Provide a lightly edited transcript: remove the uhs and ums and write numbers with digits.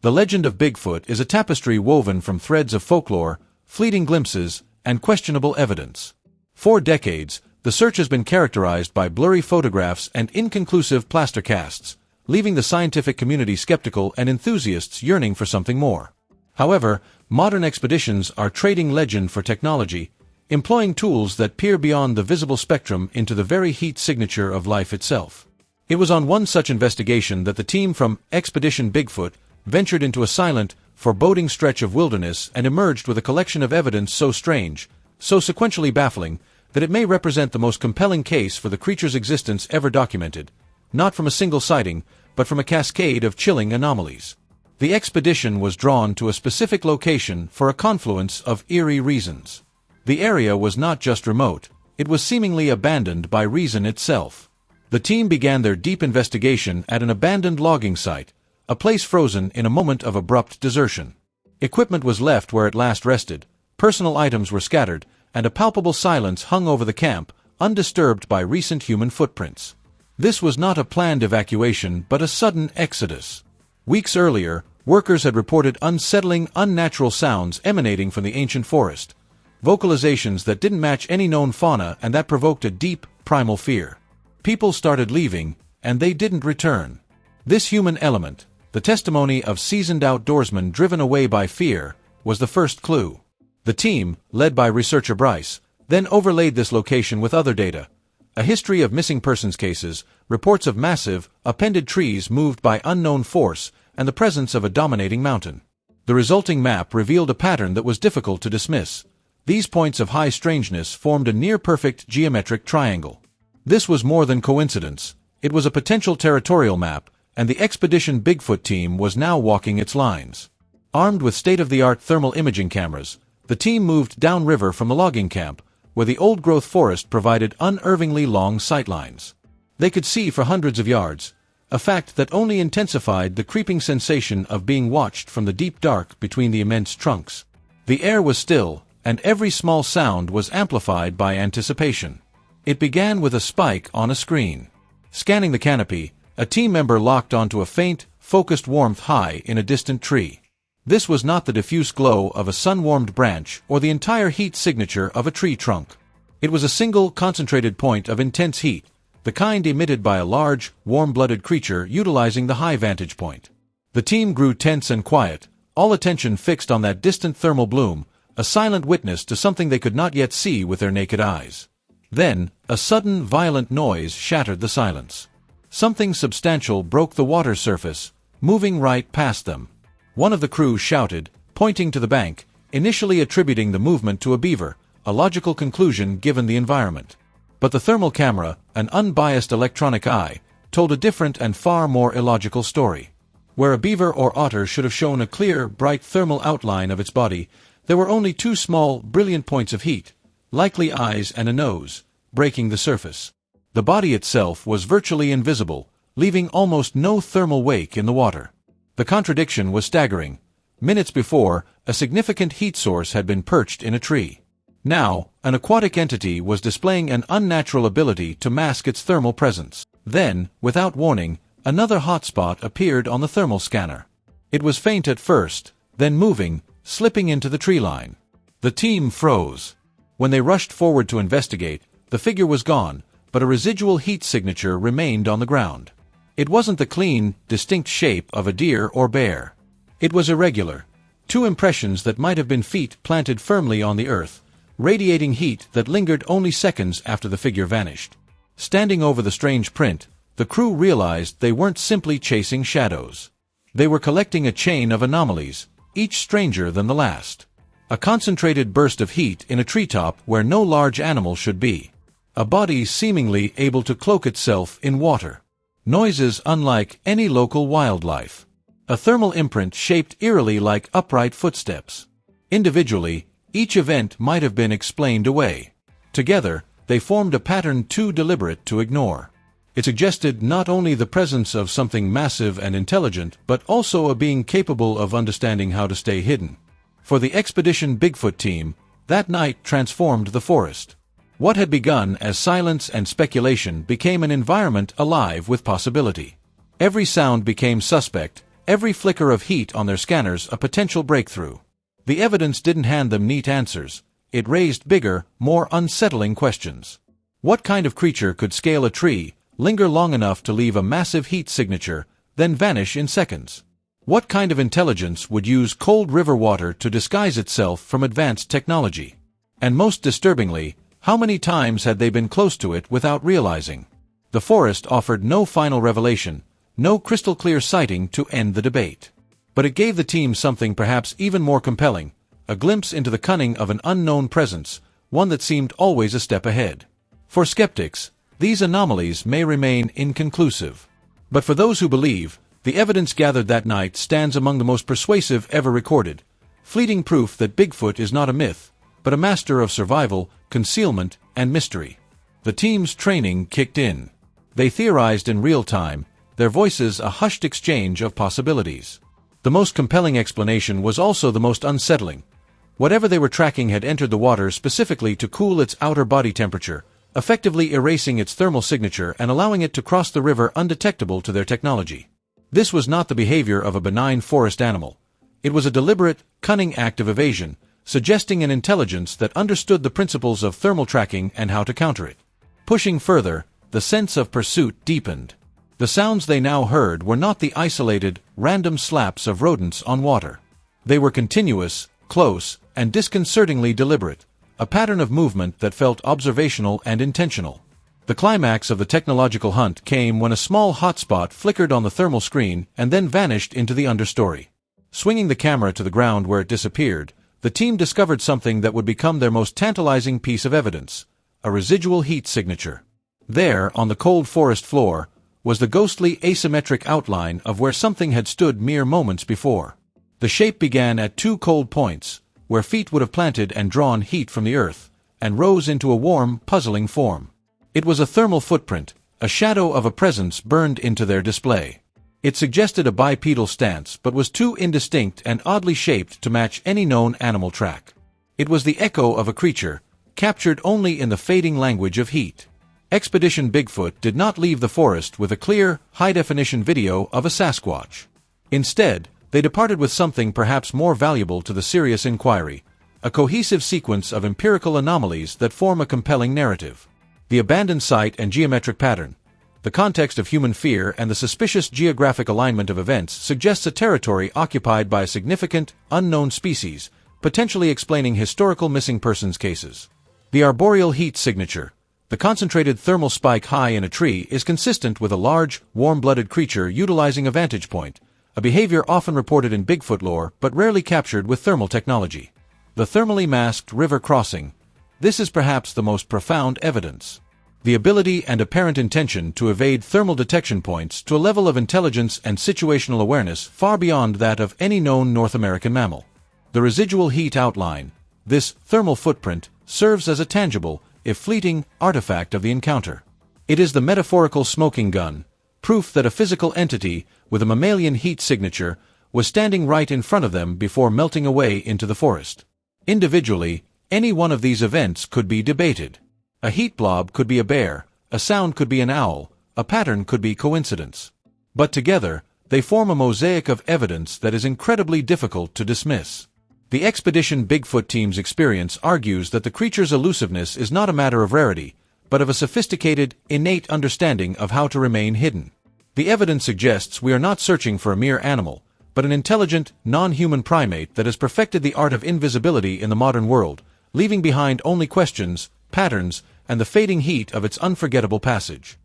The legend of Bigfoot is a tapestry woven from threads of folklore, fleeting glimpses, and questionable evidence. For decades, the search has been characterized by blurry photographs and inconclusive plaster casts, leaving the scientific community skeptical and enthusiasts yearning for something more. However, modern expeditions are trading legend for technology, employing tools that peer beyond the visible spectrum into the very heat signature of life itself. It was on one such investigation that the team from Expedition Bigfoot ventured into a silent, foreboding stretch of wilderness and emerged with a collection of evidence so strange, so sequentially baffling, that it may represent the most compelling case for the creature's existence ever documented, not from a single sighting, but from a cascade of chilling anomalies. The expedition was drawn to a specific location for a confluence of eerie reasons. The area was not just remote, it was seemingly abandoned by reason itself. The team began their deep investigation at an abandoned logging site, a place frozen in a moment of abrupt desertion. Equipment was left where it last rested, personal items were scattered, and a palpable silence hung over the camp, undisturbed by recent human footprints. This was not a planned evacuation but a sudden exodus. Weeks earlier, workers had reported unsettling, unnatural sounds emanating from the ancient forest, vocalizations that didn't match any known fauna and that provoked a deep, primal fear. People started leaving, and they didn't return. This human element, the testimony of seasoned outdoorsmen driven away by fear, was the first clue. The team, led by researcher Bryce, then overlaid this location with other data: a history of missing persons cases, reports of massive, upended trees moved by unknown force, and the presence of a dominating mountain. The resulting map revealed a pattern that was difficult to dismiss. These points of high strangeness formed a near-perfect geometric triangle. This was more than coincidence. It was a potential territorial map, and the Expedition Bigfoot team was now walking its lines. Armed with state-of-the-art thermal imaging cameras, the team moved downriver from the logging camp, where the old-growth forest provided unervingly long sightlines. They could see for hundreds of yards, a fact that only intensified the creeping sensation of being watched from the deep dark between the immense trunks. The air was still, and every small sound was amplified by anticipation. It began with a spike on a screen. Scanning the canopy, a team member locked onto a faint, focused warmth high in a distant tree. This was not the diffuse glow of a sun-warmed branch or the entire heat signature of a tree trunk. It was a single, concentrated point of intense heat, the kind emitted by a large, warm-blooded creature utilizing the high vantage point. The team grew tense and quiet, all attention fixed on that distant thermal bloom, a silent witness to something they could not yet see with their naked eyes. Then, a sudden, violent noise shattered the silence. Something substantial broke the water surface, moving right past them. One of the crew shouted, pointing to the bank, initially attributing the movement to a beaver, a logical conclusion given the environment. But the thermal camera, an unbiased electronic eye, told a different and far more illogical story. Where a beaver or otter should have shown a clear, bright thermal outline of its body, there were only two small, brilliant points of heat, likely eyes and a nose, breaking the surface. The body itself was virtually invisible, leaving almost no thermal wake in the water. The contradiction was staggering. Minutes before, a significant heat source had been perched in a tree. Now, an aquatic entity was displaying an unnatural ability to mask its thermal presence. Then, without warning, another hotspot appeared on the thermal scanner. It was faint at first, then moving, slipping into the tree line. The team froze. When they rushed forward to investigate, the figure was gone, but a residual heat signature remained on the ground. It wasn't the clean, distinct shape of a deer or bear. It was irregular. Two impressions that might have been feet planted firmly on the earth, radiating heat that lingered only seconds after the figure vanished. Standing over the strange print, the crew realized they weren't simply chasing shadows. They were collecting a chain of anomalies, each stranger than the last. A concentrated burst of heat in a treetop where no large animal should be. A body seemingly able to cloak itself in water. Noises unlike any local wildlife. A thermal imprint shaped eerily like upright footsteps. Individually, each event might have been explained away. Together, they formed a pattern too deliberate to ignore. It suggested not only the presence of something massive and intelligent, but also a being capable of understanding how to stay hidden. For the Expedition Bigfoot team, that night transformed the forest. What had begun as silence and speculation became an environment alive with possibility. Every sound became suspect, every flicker of heat on their scanners a potential breakthrough. The evidence didn't hand them neat answers. It raised bigger, more unsettling questions. What kind of creature could scale a tree, linger long enough to leave a massive heat signature, then vanish in seconds? What kind of intelligence would use cold river water to disguise itself from advanced technology? And most disturbingly, how many times had they been close to it without realizing? The forest offered no final revelation, no crystal-clear sighting to end the debate. But it gave the team something perhaps even more compelling, a glimpse into the cunning of an unknown presence, one that seemed always a step ahead. For skeptics, these anomalies may remain inconclusive. But for those who believe, the evidence gathered that night stands among the most persuasive ever recorded, fleeting proof that Bigfoot is not a myth, but a master of survival, concealment, and mystery. The team's training kicked in. They theorized in real time, their voices a hushed exchange of possibilities. The most compelling explanation was also the most unsettling. Whatever they were tracking had entered the water specifically to cool its outer body temperature, effectively erasing its thermal signature and allowing it to cross the river undetectable to their technology. This was not the behavior of a benign forest animal. It was a deliberate, cunning act of evasion, suggesting an intelligence that understood the principles of thermal tracking and how to counter it. Pushing further, the sense of pursuit deepened. The sounds they now heard were not the isolated, random slaps of rodents on water. They were continuous, close, and disconcertingly deliberate, a pattern of movement that felt observational and intentional. The climax of the technological hunt came when a small hotspot flickered on the thermal screen and then vanished into the understory. Swinging the camera to the ground where it disappeared, the team discovered something that would become their most tantalizing piece of evidence: a residual heat signature. There, on the cold forest floor, was the ghostly asymmetric outline of where something had stood mere moments before. The shape began at two cold points, where feet would have planted and drawn heat from the earth, and rose into a warm, puzzling form. It was a thermal footprint, a shadow of a presence burned into their display. It suggested a bipedal stance but was too indistinct and oddly shaped to match any known animal track. It was the echo of a creature, captured only in the fading language of heat. Expedition Bigfoot did not leave the forest with a clear, high-definition video of a Sasquatch. Instead, they departed with something perhaps more valuable to the serious inquiry: a cohesive sequence of empirical anomalies that form a compelling narrative. The abandoned site and geometric pattern, the context of human fear, and the suspicious geographic alignment of events suggests a territory occupied by a significant, unknown species, potentially explaining historical missing persons cases. The arboreal heat signature, the concentrated thermal spike high in a tree, is consistent with a large, warm-blooded creature utilizing a vantage point, a behavior often reported in Bigfoot lore but rarely captured with thermal technology. The thermally masked river crossing. This is perhaps the most profound evidence. The ability and apparent intention to evade thermal detection points to a level of intelligence and situational awareness far beyond that of any known North American mammal. The residual heat outline, this thermal footprint, serves as a tangible, if fleeting, artifact of the encounter. It is the metaphorical smoking gun, proof that a physical entity with a mammalian heat signature was standing right in front of them before melting away into the forest. Individually, any one of these events could be debated. A heat blob could be a bear, a sound could be an owl, a pattern could be coincidence. But together, they form a mosaic of evidence that is incredibly difficult to dismiss. The Expedition Bigfoot team's experience argues that the creature's elusiveness is not a matter of rarity, but of a sophisticated, innate understanding of how to remain hidden. The evidence suggests we are not searching for a mere animal, but an intelligent, non-human primate that has perfected the art of invisibility in the modern world, leaving behind only questions, patterns, and the fading heat of its unforgettable passage.